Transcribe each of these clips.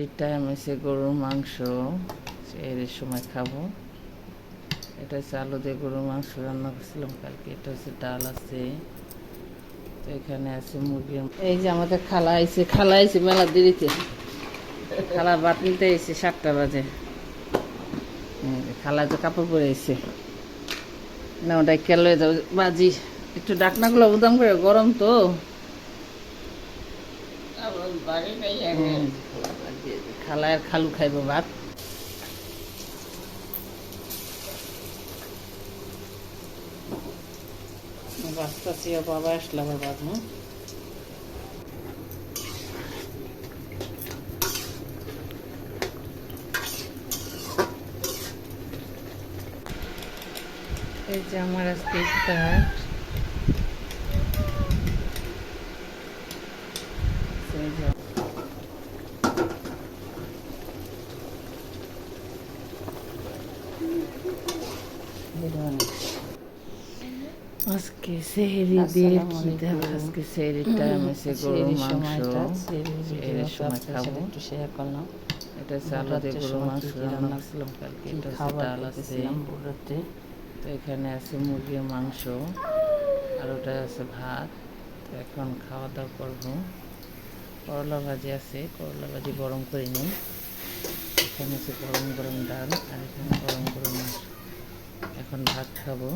এটা আমি গরুর মাংস এর সময় খাবো। এটা হচ্ছে আলু দিয়ে গরুর মাংস রান্না করছিলাম কালকে। এটা হচ্ছে ডাল আছে, তো এখানে আছে মুরগির। এই যে আমাদের খালা আইছে মেলা দেরিতে। খালা ভাত নিতে এসে 7টা বাজে। খালা তো কাপড় পরে এসে না, ওটা কেলে যাও বাজি একটু ডাকনাগুলো উদাম করে, গরম তো খালা আর খালু খাইব ভাত। বাঁচতেছি, বাবা আসলে আবার বাজবো। এই যে আমার আজকে ইফতার। আজকে সেহরি দিয়ে কি দেব? আজকে সেহরির টাইম আছে গরুর মাংস এর সময় খাবো। একটু শেয়ার করলাম। এটা চাল দিয়ে গরুর মাংস রান্না করছিলাম কালকে। এটা ডাল আছে, তো এখানে আছে মুরগির মাংস, আর ওটা আছে ভাত। তো এখন খাওয়া দাওয়া করবো। করলা ভাজি আছে, করলা ভাজি গরম করে নিই। এখানে আছে গরম গরম ডাল, আর এখানে গরম গরম মাংস। এখন ভাত খাবো।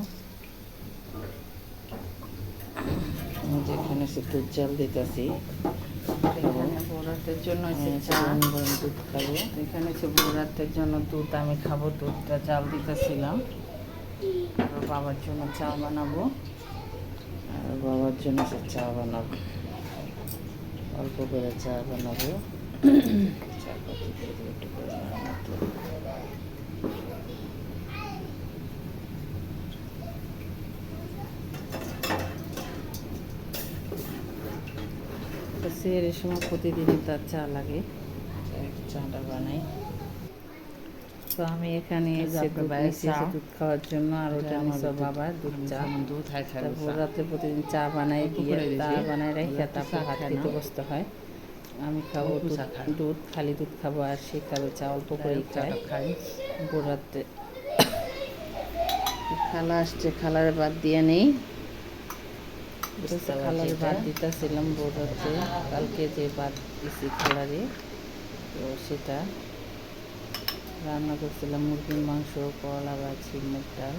যেখানে একটু জল দিতেছি, বৌরাতের জন্য গরম গরম দুধ খাবো। এখানে হচ্ছে বৌরাতের জন্য দুধ আমি খাবো। দুধটা জাল দিতেছিলাম। আর বাবার জন্য চা বানাবো, আর বাবার জন্য চা বানাবো, অল্প করে চা বানাবো। চা পাতি দিয়ে একটু করে মতো। সেহরির সময় প্রতিদিনই তার চা লাগে, চাটা বানাই। তো আমি এখানে দুধ খাওয়ার জন্য, আর ওটা আমার বাবার দুধ চা। তারপর রাতে প্রতিদিন চা বানাই দিয়ে, চা বানাই রেখে তারপর ভাত খেতে বসতে হয়। আমি খাবো দুধ, খালি দুধ খাবো, আর সে খাবে চা, অল্প করেই খাই। রাতে খালা আসছে, খালার ভাত দিয়ে নেই। খালারে ভাত দিতেছিলাম বোরাতে, কালকে যে ভাত দিছি খালারে, তো সেটা রান্না করছিলাম। মুরগির মাংস, করলা ভাজি, মুগ ডাল,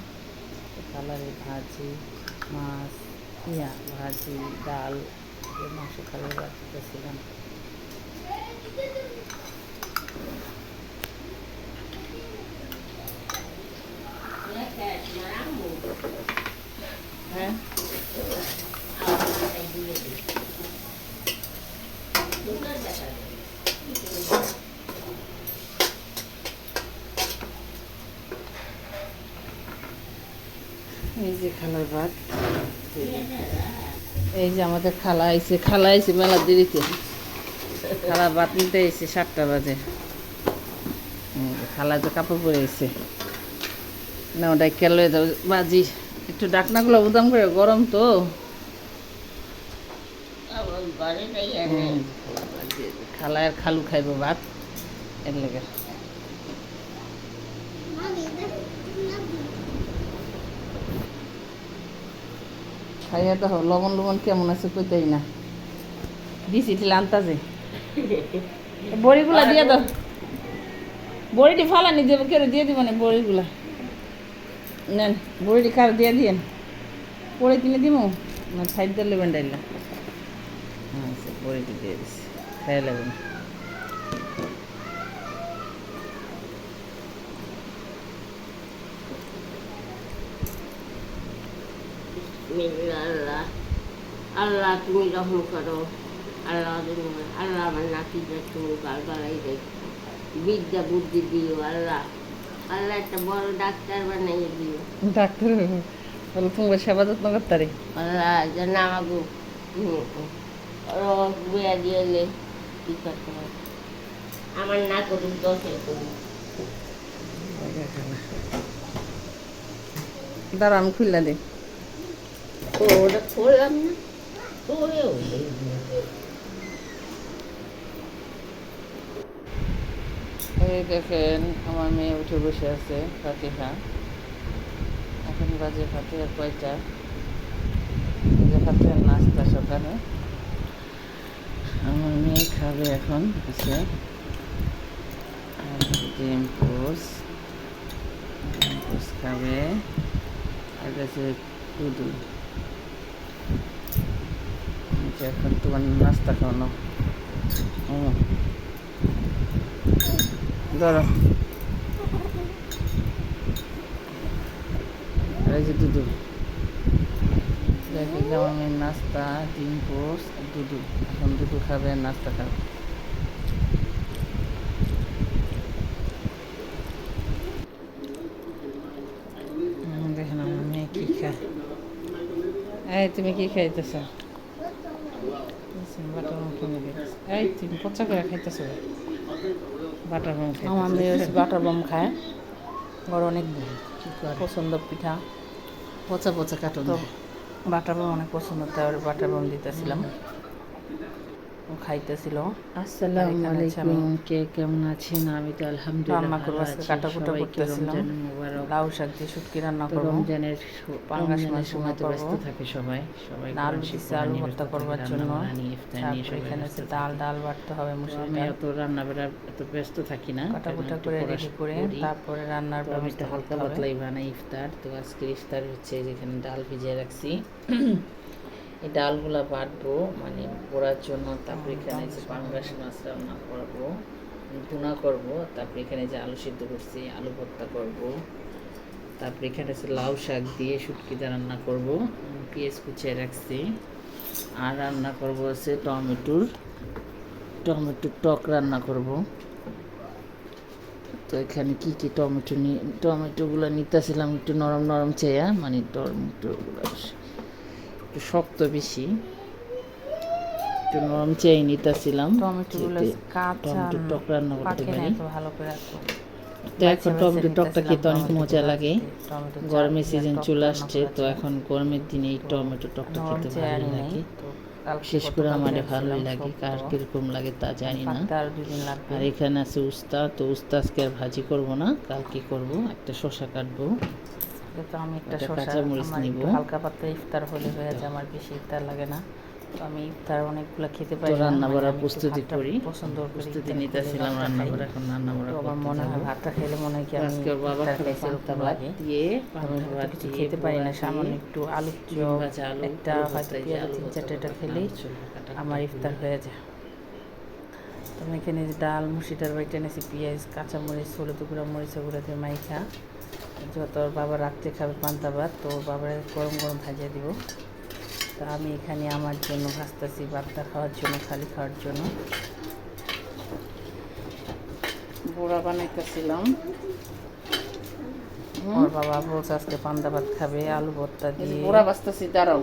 খালারে ভাজি, মাছ, ভাজি, ডাল, মাংস খালারে ভাত দিতেছিলাম। হ্যাঁ, এই যে খালার ভাত। এই যে আমাদের খালা আইছে মেলা দেরিতে। খালা ভাত নিতে এসে 7টা বাজে। খালা তো কাপড় পরে এসে না, ওটা কেলে যাও বাজি একটু ডাকনাগুলো উদাম করে, গরম তো খালা আর খালু খাইব ভাত, এর লেগে। খাইয়া তো লবণ লবণ কেমন আছে কইতেই না, দিছি টিলে আনতাছে। বড়িগুলা দিয়ে দাও, বড়িটি ফালানি দেবো, কেউ দিয়ে দিব না বড়িগুলা। নেন বড়িটি কার দিয়ে দিয়েন, বড়ি কিনে দিব না, সাইড দিয়ে লেবেন ডাইলা। আচ্ছা, বড়িটি দিয়ে দিচ্ছি, খাইয়া লাগবে না। আল্লাহ আল্লাহ তুমি রহম করো, আল্লাহ আল্লাহ আমার নাতিটা তুমি বারবারাই দেখো, বিদ্যা বুদ্ধি দিও আল্লাহ, আল্লাহ একটা বড় ডাক্তার বানাইয়ে দিও। ডাক্তার বলো তোমার সেবা যত্ন করতারে আল্লাহ যেন আমাকে বুয়া দিয়েলে কি করতে হবে, আমার না করুক দশের করুক। দাঁড়া আমি খুললা দে। ওটা করলাম না, করেও এই দেখেন আমার মেয়ে উঠে বসে আছে ফাতিহা। এখন বাজে ফাতিহার কয়টা, ফাতিহার নাস্তা সকালে আমার মেয়ে খাবে এখন আছে ডিম পোস্ট খাবে, আর কাছে দুধু। এখন তোমার নাস্তা খাওয়ানো ধরো, এই যে দুধু দেখি আমার মেয়ের নাস্তা ডিম পোস্ট দুধু। এখন দুধু খাবে, নাস্তা খাবে। দেখেন আমার মেয়ে কি খায়। এই তুমি কি খাইতেছ? বাটার মাম কিনে খাইতেছ? এই তুমি পচা করে খাইতেছ? বাটার মাম খাই। আমার মেয়ে বাটার বাম খায়, ওর অনেক পছন্দ পিঠা। পচা পচা কাটুন তো বাটার বাম অনেক পছন্দ, তাই ওর বাটার বাম দিতেছিলাম, ও খাইতেছিল। আসসালামু আলাইকুম, কে কেমন আছেন? আমি তো আলহামদুলিল্লাহ রান্না করবো, আজকে কাটাকুটা করতেছিলাম। লাউ শাক দিয়ে শুটকি রান্না করবো, রমজানের পাঙ্গাস মাছ সময় তো ব্যস্ত করবো, থাকে সবাই। আলু দিচ্ছে আলু ভর্তা করবার জন্য। তারপর এখানে হচ্ছে ডাল বাটতে হবে, মুসুর আমি ডাল। এত রান্না বেড়া এত ব্যস্ত থাকি না, কাটাকুটা করে রেডি করে তারপরে রান্নার তো আমি তো ব্যবস্থা হালকা করতে হবে। পাতলাই বানাই ইফতার। তো আজকে ইফতার হচ্ছে যেখানে ডাল ভিজিয়ে রাখছি, এই ডালগুলা বাটবো মানে পোড়ার জন্য। তারপর এখানে যে পাঙ্গাস মাছ রান্না করবো, ভুনা করবো। তারপর এখানে যে আলু সিদ্ধ করছি, আলু ভর্তা করবো। তারপর এখানে হচ্ছে লাউ শাক দিয়ে শুটকিটা রান্না করবো, পেঁয়াজ কুচিয়ে রাখছি। আর রান্না করবো হচ্ছে টমেটোর টক রান্না করব। তো এখানে কি কি টমেটোগুলো নিতেছিলাম একটু নরম নরম চেয়া, মানে টমেটোগুলো একটু শক্ত বেশি, একটু নরম চেয়ে নিতেছিলাম। টমেটোগুলো কাঁচা টক রান্না করতে পারি। ভালো করে রাখবো। তো এখন টমেটো টকটা খেতে অনেক মজা লাগে। গরমের সিজন চলে আসছে, তো এখন গরমের দিনে এই টমেটো টকটা খেতে ভালো লাগে। বিশেষ করে আমার ভালোই লাগে, কার কিরকম লাগে তা জানি না। আর এখানে আছে উস্তা, তো উস্তা আজকে আর ভাজি করবো না, কালকে করবো। একটা শসা কাটবো, তো আমি একটা কাঁচামরিচ নিব। হালকা পাতলা ইফতার হলে হয়ে যায়, আমার বেশি ইফতার লাগে না। তো আমি ইফতার অনেকগুলো খেতে পারি, রান্না বাড়ার প্রস্তুতি করি, পছন্দ প্রস্তুতি নিতেছিলাম রান্না বাড়া। এখন রান্না বাড়া আমার মনে হয় ভাতটা খেলে মনে হয় কি আমি আজকে বাবা খাইছে পান্তা ভাত দিয়ে, কিছু খেতে পারি না। সামান্য একটু আলু চপ, একটা হয়তো পেঁয়াজ 3-4টা খেলেই আমার ইফতার হয়ে যায়। তো আমি এখানে ডাল মুসিটার বাইটা এনেছি, পেঁয়াজ কাঁচামরিচ ছোটো টুকরা মরিচা গুঁড়া দিয়ে মাইখা, যত ওর বাবা রাত্রে খাবে পান্তা ভাত, তো ওর বাবার গরম গরম ভাজিয়ে দিব। তা আমি এখানে আমার জন্য ভাজতেছি, ভাতটা খাওয়ার জন্য, খালি খাওয়ার জন্য। বড়া বানাইতেছিলাম। ওর বাবা বলছে আজকে পান্তা ভাত খাবে আলু ভর্তা দিয়ে। বড়া বাজতেছি, দাঁড়াও।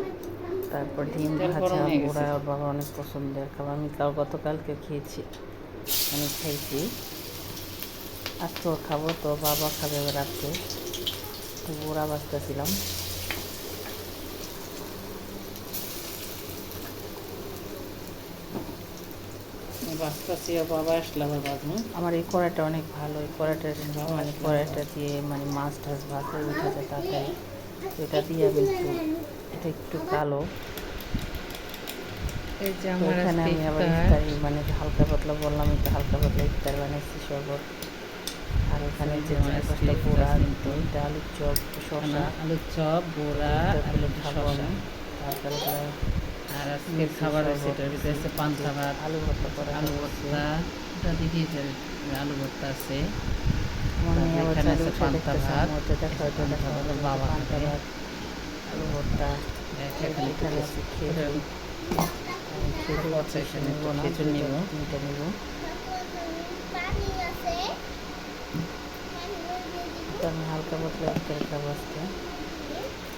তারপর ডিম ভাজা, বড়া ওর বাবা অনেক পছন্দের খাবার। আমি গতকালকে খেয়েছি, আমি খাইছি, আজকেও খাবো। তো বাবা খাবে রাত্রে, তো বড়া বাজতেছিলাম। বাজতেছি, বাবা আসলে আবার বাজবো। আমার এই কড়াইটা অনেক ভালো, এই কড়াইটা মানে কড়াইটা দিয়ে মানে মাছ টাছ ভাজতে উঠে যায় তাড়াতাড়ি। এটা দিয়ে আমি এটা একটু কালো। এই যে আমার এখানে আমি আবার ইফতারি মানে হালকা পাতলা বললাম, একটু হালকা পাতলা ইফতার বানাইছি, শরবত। আর এখানে যে চারপাশটা পোড়া, দুইটা আলুর চপ, শসা, আলুর চপ, বড়া, আলু খাবো আমি। তারপরে আর আজকের খাবার হচ্ছে এটার ভিতরে আছে পান্তা ভাত, আলু ভর্তা করা, আলু ভর্তা, ওটা দিকে আলু ভর্তা আছে। এখানে আছে পান্তা ভাত, বাবা পান্তা ভাত, আলু ভর্তা, এখানে আছে খেজুর, খেজুর নিব, তিনটা নিব। আমি হালকা পাতলা ইফতার খাবো আজকে।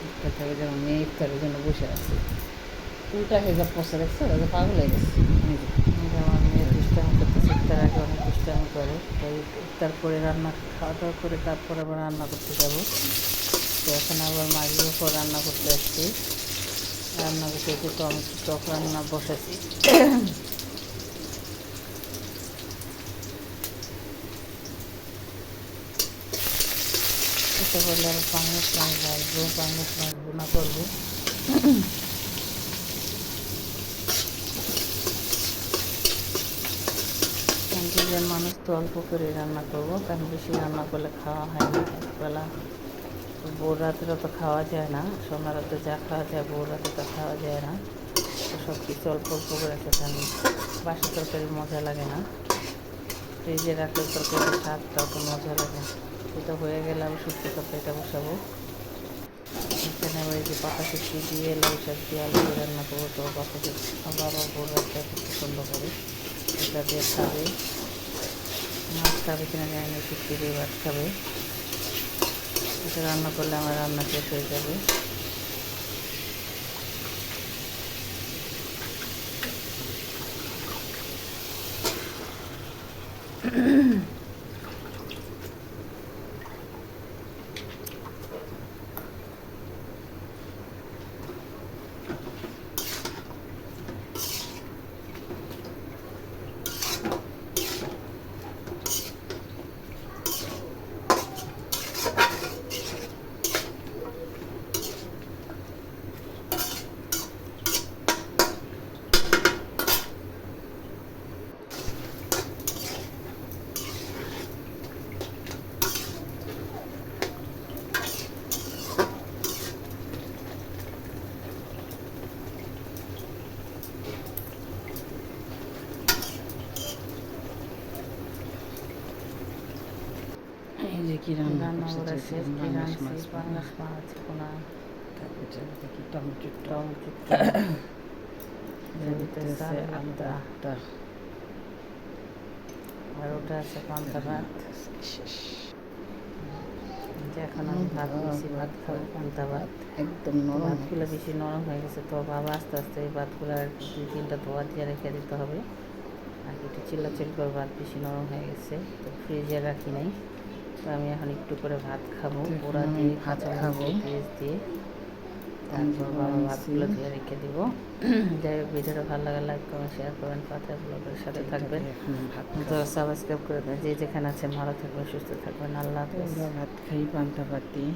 ইফতার খাবে যেমন মেয়ে ইফতারের জন্য বসে আছে। উল্টা হয়ে যা পচা দেখছে, পাগল হয়ে গেছে। আমার মেয়ে দুষ্টামি করতেছে, ইফতার আগে অনেক দুষ্টামি করে। তো ইফতার করে খাওয়া দাওয়া করে তারপর আবার রান্না করতে যাব। তো এখন আবার মাগরিবের পর রান্না করতে আসছি। রান্না করতে এসে তো আমি টক রান্না বসেছি। ইচ্ছা করলে আবার পাঙ্গাস মাছ ভাজবো, পাঙ্গাস মাছ ভুনা করবো। দুজন মানুষ তো অল্প করে রান্না করবো, কারণ বেশি রান্না করলে খাওয়া হয় না একবেলা। ভোর রাতেরও তো খাওয়া যায় না, সোনার রাতে যা খাওয়া যায় ভোর রাতে তো খাওয়া যায় না। তো সব কিছু অল্প অল্প করে খেতে আমি, বাসি তরকারি মজা লাগে না, ফ্রিজে রাখলে তরকারির স্বাদটা অত মজা লাগে। এটা হয়ে গেলে আমি শুক্তো তরকারিটা বসাবো। এখানে আবার এই যে পাতা শুক্তি দিয়ে লাউ শাক দিয়ে আলু দিয়ে রান্না করবো। তো পাতা শুক্তি বাবা ভোর রাতটা খুব পছন্দ করে, এটা দিয়ে খাবে। মাছ খাবে কিনা জানি না, শুক্তি দিয়ে ভাত খাবে। এটা রান্না করলে আমার রান্না শেষ হয়ে যাবে। এই যে কি রান্না করা করছে, শেষ, কি পাঙ্গাস রাঁধছি, মাছ পাঙ্গাস মাছ ভুনা, তারপর দেখি টমেটো টমেটো, এর ভিতরে আলাদা সালাদটা, আর ওটা আছে পান্তা ভাত। শেষ যে এখন আমি ভাত বেশি ভাত খাবো, পান্তা ভাত। একদম নরম। ভাতগুলো বেশি নরম হয়ে গেছে, তো বাবা আস্তে আস্তে এই ভাতগুলো আর 2-3টা ধোয়া দিয়ে রেখে দিতে হবে। আর একটু চিল্লাচিল করে ভাত বেশি নরম হয়ে গেছে, তো ফ্রিজে রাখি নাই। তো আমি এখন একটু করে ভাত খাবো, পোড়া দিয়ে ভাত খাবো পেঁয়াজ দিয়ে। তারপর বাবা ভাতগুলো দিয়ে রেখে দিব। যাই হোক, ভিডিওটা ভালো লাগে লাইক কমেন্ট শেয়ার করবেন, পাতা ব্লগের সাথে থাকবেন। সাবস্ক্রাইব করে দেবেন। যে যেখানে আছেন ভালো থাকবেন, সুস্থ থাকবেন। আল্লাহ হাফেজ। ভাত খাই পান্তা ভাত দিয়ে।